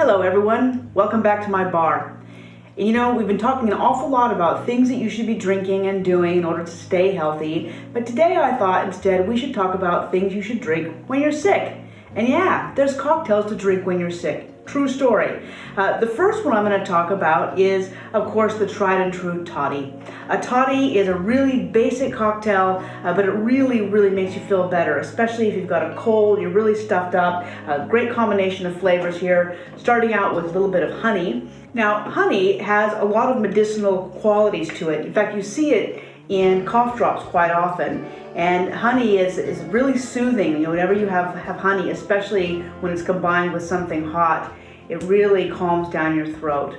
Hello everyone, welcome back to my bar. You know, we've been talking an awful lot about things that you should be drinking and doing in order to stay healthy, but today I thought instead we should talk about things you should drink when you're sick. And yeah, there's cocktails to drink when you're sick. True story. The first one I'm going to talk about is, of course, the tried and true toddy. A toddy is a really basic cocktail, but it really makes you feel better, especially if you've got a cold, you're really stuffed up. A great combination of flavors here, starting out with a little bit of honey. Now, honey has a lot of medicinal qualities to it. In fact, you see it in cough drops quite often. And honey is really soothing. You know, whenever you have honey, especially when it's combined with something hot, it really calms down your throat.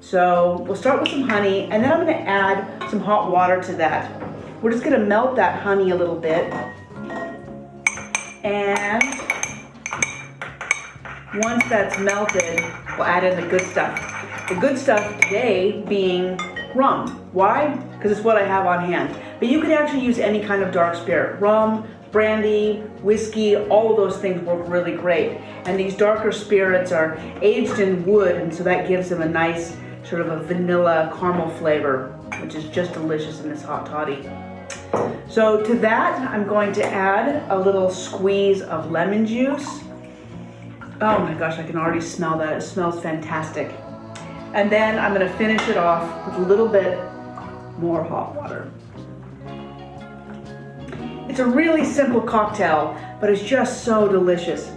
So we'll start with some honey, and then I'm going to add some hot water to that. We're just going to melt that honey a little bit. And once that's melted, we'll add in the good stuff. The good stuff today being rum. Why? Because it's what I have on hand. But you could actually use any kind of dark spirit. Rum, brandy, whiskey, all of those things work really great. And these darker spirits are aged in wood, and so that gives them a nice sort of a vanilla caramel flavor, which is just delicious in this hot toddy. So to that, I'm going to add a little squeeze of lemon juice. Oh my gosh, I can already smell that. It smells fantastic. And then I'm going to finish it off with a little bit more hot water. It's a really simple cocktail, but it's just so delicious.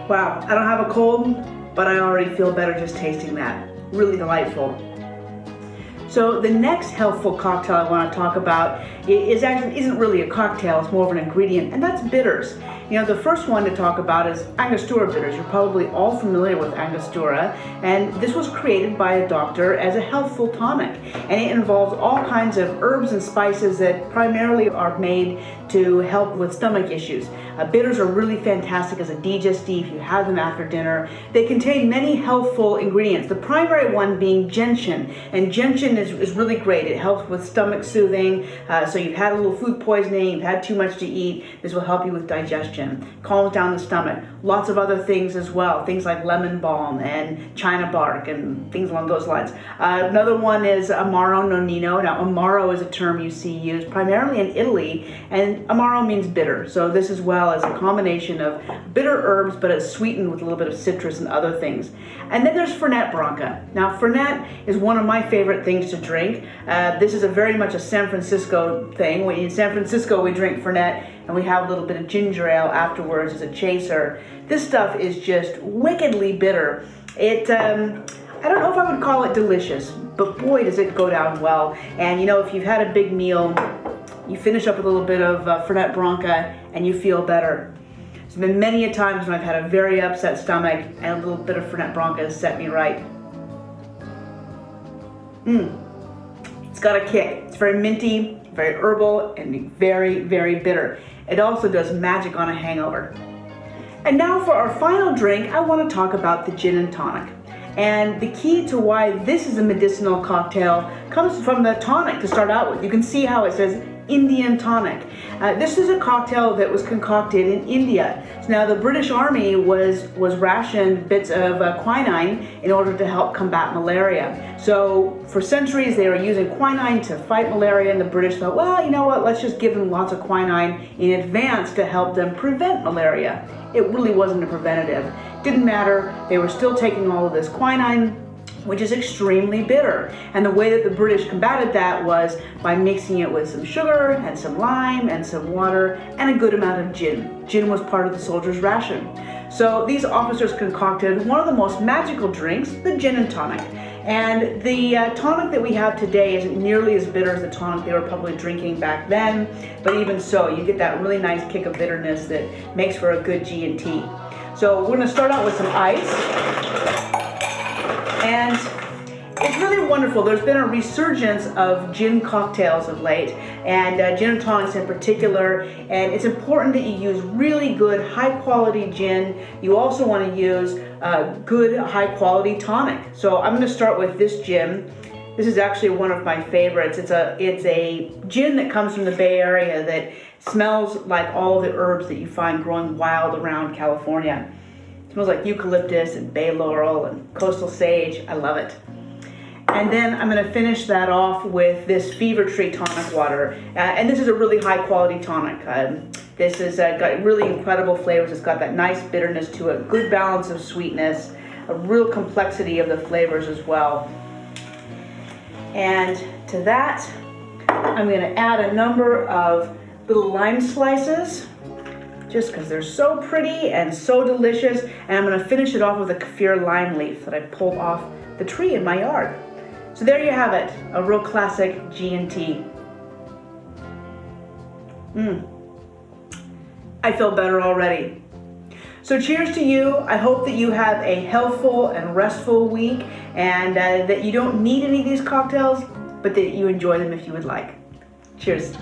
Wow, I don't have a cold, but I already feel better just tasting that. Really delightful. So the next healthful cocktail I want to talk about isn't really a cocktail, it's more of an ingredient, and that's bitters. You know, the first one to talk about is Angostura bitters. You're probably all familiar with Angostura, and this was created by a doctor as a healthful tonic, and it involves all kinds of herbs and spices that primarily are made to help with stomach issues. Bitters are really fantastic as a digestif. You have them after dinner. They contain many healthful ingredients, the primary one being gentian, and gentian is really great. It helps with stomach soothing, so you've had a little food poisoning, you've had too much to eat, this will help you with digestion, calms down the stomach. Lots of other things as well, things like lemon balm and china bark and things along those lines. Another one is Amaro nonino. Now, Amaro is a term you see used primarily in Italy, and Amaro means bitter, so this as well is a combination of bitter herbs, but it's sweetened with a little bit of citrus and other things. And then there's Fernet Branca. Now, Fernet is one of my favorite things to drink. This is very much a San Francisco thing. In San Francisco, we drink Fernet and we have a little bit of ginger ale afterwards as a chaser. This stuff is just wickedly bitter. I don't know if I would call it delicious, but boy, does it go down well. And you know, if you've had a big meal, you finish up with a little bit of Fernet Branca and you feel better. There's been many a times when I've had a very upset stomach and a little bit of Fernet Branca has set me right. It's got a kick. It's very minty, very herbal, and very bitter. It also does magic on a hangover. And now for our final drink, I want to talk about the gin and tonic. And the key to why this is a medicinal cocktail comes from the tonic to start out with. You can see how it says Indian tonic. This is a cocktail that was concocted in India. So now the British Army was rationed bits of quinine in order to help combat malaria. So for centuries they were using quinine to fight malaria, and the British thought, well, you know what, let's just give them lots of quinine in advance to help them prevent malaria. It really wasn't a preventative. Didn't matter, they were still taking all of this quinine, which is extremely bitter. And the way that the British combated that was by mixing it with some sugar and some lime and some water and a good amount of gin. Gin was part of the soldiers' ration. So these officers concocted one of the most magical drinks, the gin and tonic. And the tonic that we have today isn't nearly as bitter as the tonic they were probably drinking back then, but even so, you get that really nice kick of bitterness that makes for a good G&T. So we're going to start out with some ice. And it's really wonderful. There's been a resurgence of gin cocktails of late, and gin and tonics in particular, and it's important that you use really good high quality gin. You also want to use good high quality tonic. So I'm going to start with this gin. This is actually one of my favorites. It's a gin that comes from the Bay Area that smells like all the herbs that you find growing wild around California. It smells like eucalyptus and bay laurel and coastal sage. I love it. And then I'm going to finish that off with this Fever Tree tonic water. And this is a really high quality tonic. This has got really incredible flavors. It's got that nice bitterness to it, good balance of sweetness, a real complexity of the flavors as well. And to that, I'm going to add a number of little lime slices, just because they're so pretty and so delicious. And I'm going to finish it off with a kaffir lime leaf that I pulled off the tree in my yard. So there you have it, a real classic G&T. I feel better already. So cheers to you. I hope that you have a healthful and restful week, and that you don't need any of these cocktails, but that you enjoy them if you would like. Cheers.